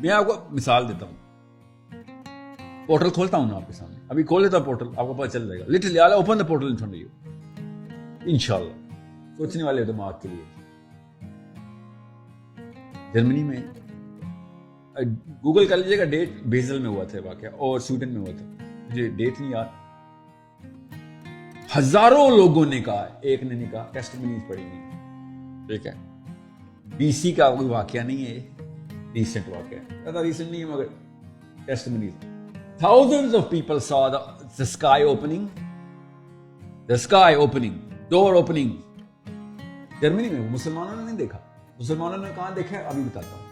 میں آپ کو مثال دیتا ہوں, پورٹل کھولتا ہوں نا آپ کے سامنے, ابھی کھول لیتا ہوں پورٹل, آپ کو پتہ چل جائے گا. Literally all open the portal in front of you, انشاءاللہ. سوچنے والے دماغ کے لیے. جرمنی میں گوگل کر لیجیے گا, ڈیٹ بیزل میں ہوا تھا واقعہ اور سویڈن میں ہوا تھا, مجھے ڈیٹ نہیں یاد. ہزاروں لوگوں نے کہا, ایک نے نہیں کہا, ٹیسٹمنیز پڑھی نہیں. ٹھیک ہے, BC کا کوئی واقعہ نہیں ہے, ریسنٹ واقعہ ہے, زیادہ ریسنٹ نہیں ہے مگر ٹیسٹمنیز. Thousands of people saw the sky opening, door opening. Germany میں مسلمانوں نے نہیں دیکھا. مسلمانوں نے کہاں دیکھا ہے ابھی بتاتا ہوں.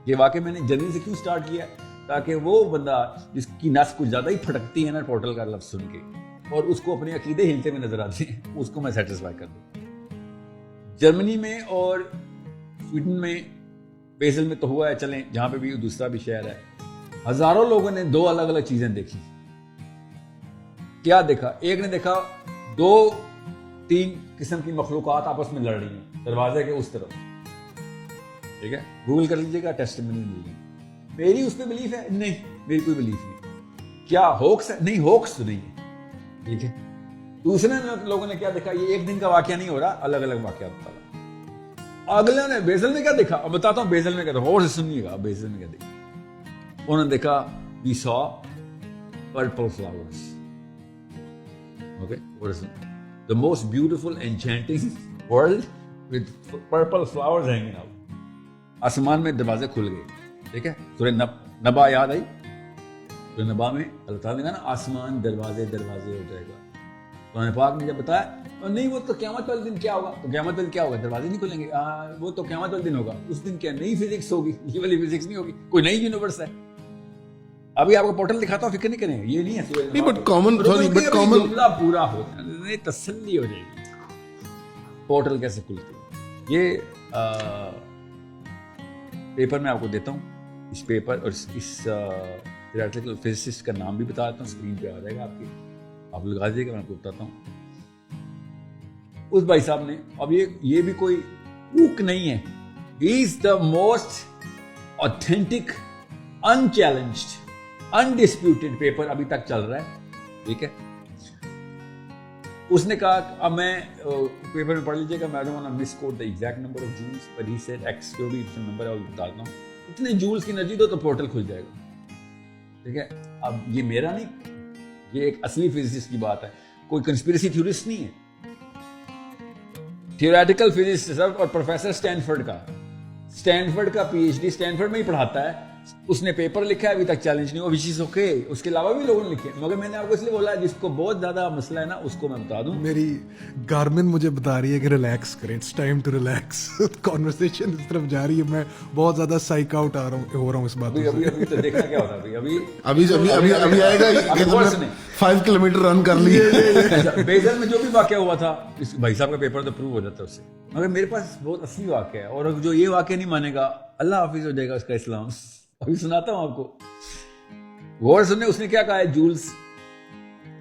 یہ واقعہ میں نے جرمنی سے کیوں سٹارٹ کیا تاکہ وہ بندہ جس کی نس کچھ زیادہ ہی پھٹکتی ہے نا پورٹل کا لفظ سن کے, اور اس کو اپنے عقیدے ہلتے میں نظر آتے ہیں, اس کو میں سیٹسفائی کر دوں. جرمنی میں اور سویڈن میں, بیزل میں تو ہوا ہے, چلیں جہاں پہ بھی دوسرا بھی شہر ہے, ہزاروں لوگوں نے 2 الگ الگ چیزیں دیکھی. کیا دیکھا؟ ایک نے دیکھا 2-3 قسم کی مخلوقات آپس میں لڑ رہی ہیں دروازے کے اس طرف. ٹھیک ہے, گوگل کر لیجیے گا, ٹیسٹمنی مل گئی. میری اس پہ بلیف ہے نہیں, میری کوئی بلیف نہیں. کیا ہوکس ہے؟ نہیں, ہوکس تو نہیں ہے. ٹھیک ہے, دوسرے لوگوں نے کیا دیکھا, یہ ایک دن کا واقعہ نہیں ہو رہا, الگ الگ واقعات بتا رہا. اگلے نے بیزل میں کیا دیکھا, اب بتاتا ہوں بیزل میں کیا دیکھا, اور سے سنیے گا بیزل میں کیا دیکھا. انہوں نے دیکھا we saw purple flowers. Okay, what is it? The most beautiful enchanting world with purple flowers hanging out. آسمان میں دروازے کھل گئے. ٹھیک ہے, سورہ نبا یاد آئی, سورہ نبا میں اللہ تعالیٰ نے کہا نا آسمان دروازے ہو جائے گا. قرآن پاک نے جب بتایا نہیں وہ تو قیامت والے دن کیا ہوگا, تو قیامت والے کیا ہوگا, دروازے نہیں کھلیں گے, وہ تو قیامت والے دن ہوگا. اس دن کیا نئی فزکس ہوگی, یہ والی فزکس نہیں ہوگی, کوئی نئی یونیورس ہے. ابھی آپ کو پورٹل دکھاتا ہوں, فکر نہیں کریں, یہ نہیں ہے نہیں, بٹ کامن جملہ پورا ہوتا ہے, تسلی ہو جائے گی پورٹل کیسے کھلتی ہے. یہ پیپر میں آپ کو دیتا ہوں, اس پیپر اور اس تھیوریٹیکل فزسسٹ کا نام بھی بتا دیتا ہوں, اسکرین پہ آ جائے گا آپ کی, آپ لگا دیجیے گا, میں آپ کو بتاتا ہوں. اس بھائی صاحب نے, اب یہ بھی کوئی کوک نہیں ہے, ہی از دا موسٹ آتھینٹک انچیلنجڈ انڈسپیوٹڈ پیپر ابھی تک چل رہا ہے. ٹھیک ہے, اس نے کہا, اب میں پیپر میں پڑھ لیجیے گا, میں don't want to misquote the exact number of jewels, but he said X جو بھی نمبر ہے وہ بتاتا ہوں, اتنے جولز کی انرجی دو تو پورٹل کھل جائے گا. ٹھیک ہے, اب یہ میرا نہیں, یہ ایک اصلی فزسسٹ کی بات ہے, کوئی کنسپیریسی تھیورسٹ نہیں ہے. تھیوریٹیکل فزسسٹ اور پروفیسر اسٹینفورڈ کا PhD اسٹینفورڈ میں ہی پڑھاتا ہے, اس نے پیپر لکھا ہے, ابھی تک چیلنج نہیں ہوا, وچ از اوکے. اس کے علاوہ بھی لوگوں نے لکھے, مگر میں نے آپ کو اس لیے بولا جس کو بہت زیادہ مسئلہ ہے نا اس کو میں بتا دوں. میری گارمن مجھے بتا رہی ہے کہ ریلیکس کریں, it's time to relax. Conversation اس طرف جا رہی ہے, میں بہت زیادہ سائیک آؤٹ ہو رہا ہوں اس بات سے. ابھی تو دیکھنا کیا ہوتا ہے, ابھی آئے گا 5 کلومیٹر رن کر لیے. بیزل میں جو بھی واقعہ ہوا تھا, اس بھائی صاحب کا پیپر تو پروو ہو جاتا ہے اس سے, مگر میرے پاس بہت اصلی واقعہ ہے, اور جو یہ واقعہ نہیں مانے گا اللہ حافظ ہو جائے گا اس کا اسلام. ابھی سناتا ہوں آپ کو, غور سننے. اس نے کیا کہا ہے, جولز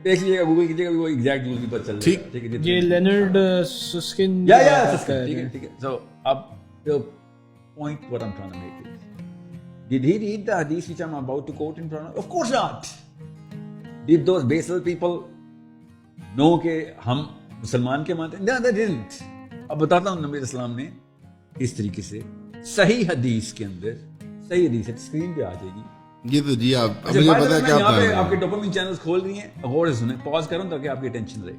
دیکھ لیجیے گا, گوگل کیجیے گا, وہ ایگزیکٹ جولز بھی پتہ چل جائے گا. ٹھیک ہے, یہ لینارڈ سسکن. ٹھیک ہے. سو اب the point what I'm trying to make is, did he read the hadith which I'm about to quote in front of? Of course not. Did those basal people know کہ ہم مسلمان کے مانتے ہیں? No, they didn't. اب بتاتا ہوں نبی اسلام نے اس طریقے سے صحیح حدیث کے اندر, صحیح حدیث ہے, اسکرین پہ آ جائے گی. یہ تو جی آپ ابھی پتہ ہے کیا یہاں پہ آپ کے ڈوپامین چینلز کھول رہی ہیں, غور سے سنیں, پاز کروں تاکہ آپ کی اٹینشن رہے.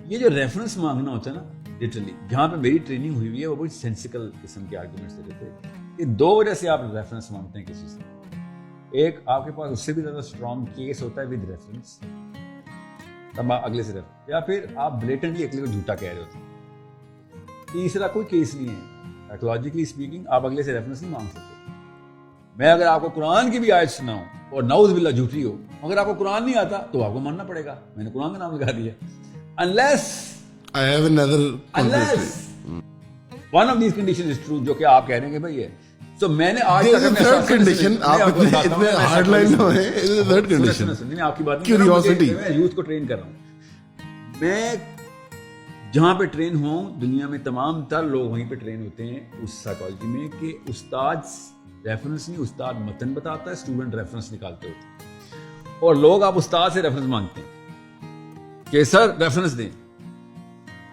یہ جو ریفرنس مانگنا ہوتا ہے نا, لٹرلی جہاں پہ میری ٹریننگ ہوئی ہے وہ بہت سینسیکل قسم کے آرگومنٹس دیتے تھے. یہ 2 وجہ سے آپ ریفرنس مانگتے ہیں کسی سے. ایک, آپ کے پاس اس سے بھی زیادہ اسٹرانگ کیس ہوتا ہے ود ریفرنس, تب آپ اگلے سے ریفرنس, یا پھر آپ بلیٹنٹلی اگلے کو جھوٹا کہہ رہے ہوتے ہیں. تیسرا کوئی کیس نہیں ہے, سائیکولوجیکلی اسپیکنگ آپ اگلے سے ریفرنس نہیں مانگ سکتے. میں اگر آپ کو قرآن کی بھی آیت سناؤں اور نعوذ باللہ جھوٹی ہو, اگر آپ کو قرآن نہیں آتا تو آپ کو ماننا پڑے گا, میں نے قرآن کا نام لگا دیا. unless one of these conditions is true, جو کہ آپ کہہ رہے ہیں کہ بھائی ہے. تو میں نے آج تک تھرڈ کنڈیشن, آپ اتنے ہارڈ لائن میں ہیں, تھرڈ کنڈیشن آپ کی بات کیوریوسٹی. میں یوتھ کو ٹرین کر رہا ہوں, میں جہاں پہ ٹرین ہوں دنیا میں تمام تر لوگ وہیں پہ ٹرین ہوتے ہیں اس سائیکالوجی میں کہ استاد ریفرنس نہیں, استاد متن بتاتا ہے, اسٹوڈنٹ ریفرنس نکالتے ہوتے ہیں. اور لوگ آپ استاد سے ریفرنس مانگتے ہیں کہ سر ریفرنس دیں,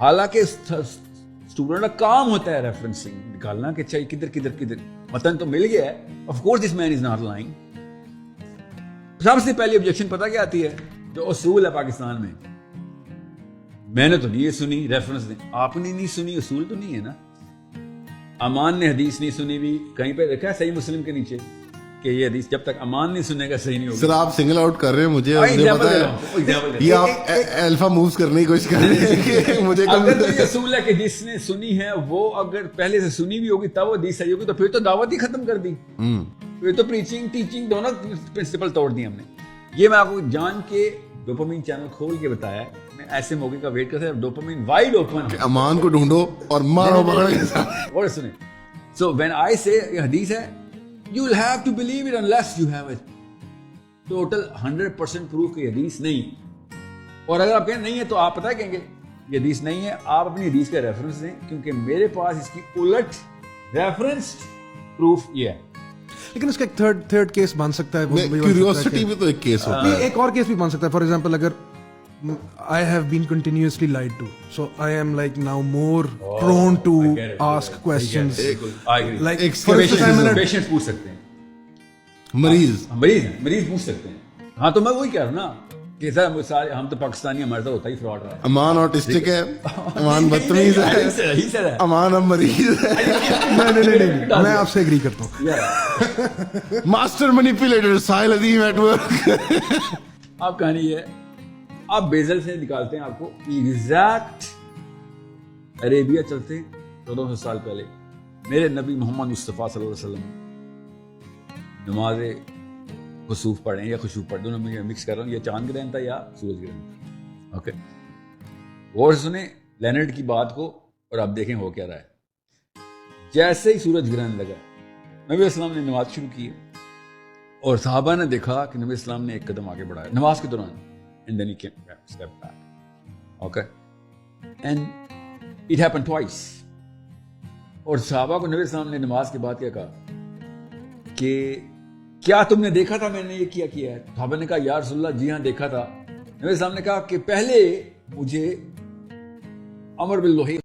حالانکہ اسٹوڈنٹ کا کام ہوتا ہے ریفرنسنگ نکالنا کہ چاہیے کدھر کدھر کدھر. متن تو مل گیا ہے, of course this man is not lying. سب سے پہلی آبجیکشن پتہ کیا آتی ہے, جو اصول ہے پاکستان میں نے تو نہیں یہ سنی, ریفرنس دیں. آپ نے نہیں سنی, اصول تو نہیں ہے نا. امان نے حدیث نہیں سنی بھی, کہیں پہ دیکھا ہے صحیح مسلم کے نیچے کہ یہ حدیث جب تک امان نہیں سنے گا صحیح نہیں ہوگا. سر آپ سنگل آؤٹ کر رہے ہیں مجھے, مجھے پتا ہے یہ آپ الفا مووز کرنے کی کوشش کر رہے ہیں کہ مجھے اگر تو یہ اصول ہے کہ جس نے سنی ہے وہ اگر پہلے سے سنی بھی ہوگی تب وہ حدیث صحیح ہوگی, تو پھر تو دعوت ہی ختم کر دی, پھر تو پریچنگ ٹیچنگ دونوں پرنسپل توڑ دی ہم نے. یہ میں آپ کو جان کے ڈوپامین چینل کھول کے بتایا, میں ایسے موقع کا ویٹ کرتا ہوں ڈوپامین وائڈ اوپن, امان کو ڈھونڈو اور مارو پکڑ کے ساتھ. اور سنیں, سو وین آئی سے یہ حدیث ہے, you will have to believe it unless you have it total 100% proof کہ حدیث نہیں. اور اگر آپ کہیں نہیں ہے تو آپ پتہ کہیں گے یہ حدیث نہیں ہے, آپ اپنی حدیث کا ریفرنس دیں, کیونکہ میرے پاس اس کی الٹ ریفرنس پروف یہ ہے. لیکن اس کا ایک تھرڈ کیس بن سکتا ہے, کیوریوسٹی بھی تو ایک کیس ہوتا ہے. ایک اور کیس بھی بن سکتا ہے. فار ایگزامپل اگر I have been continuously lied to, so I am like now more prone to ask questions. Like for instance, patient پوچھ سکتے ہیں, مریض پوچھ سکتے ہیں. ہاں تو میں وہی کہہ رہا ہوں نا کہ سر ہم تو پاکستانی, ہمارا تو ہوتا ہی فراڈ رہا ہے. امان آٹسٹک ہے, امان بدتمیز ہے, امان اب مریض ہے. نہیں, میں آپ سے ایگری کرتا ہوں. Master manipulator Sahil Azeem at work. آپ کہانی ہے, آپ بیزل سے نکالتے ہیں آپ کو ایگزیکٹ عربیہ چلتے ہیں 1400 سال پہلے. میرے نبی محمد مصطفیٰ صلی اللہ علیہ وسلم نماز خسوف پڑھیں یا خشوف پڑھ, دونوں میں مکس کر رہا ہوں, یہ چاند گرہن تھا یا سورج گرہن تھا. اوکے, غور سے سنیں لینرڈ کی بات کو اور آپ دیکھیں ہو کیا رہا ہے. جیسے ہی سورج گرہن لگا, نبی اسلام نے نماز شروع کی اور صحابہ نے دیکھا کہ نبی اسلام نے ایک قدم آگے بڑھایا نماز کے دوران. And then he came back, step back. Okay? And it happened twice. اور صحابہ کو نبی اسلام نے نماز کے بعد کیا کہا کہ کیا تم نے دیکھا تھا میں نے یہ کیا ہے؟ صحابہ نے کہا یا رسول اللہ جی ہاں دیکھا تھا. نبی اسلام نے کہا کہ پہلے مجھے امر باللوحی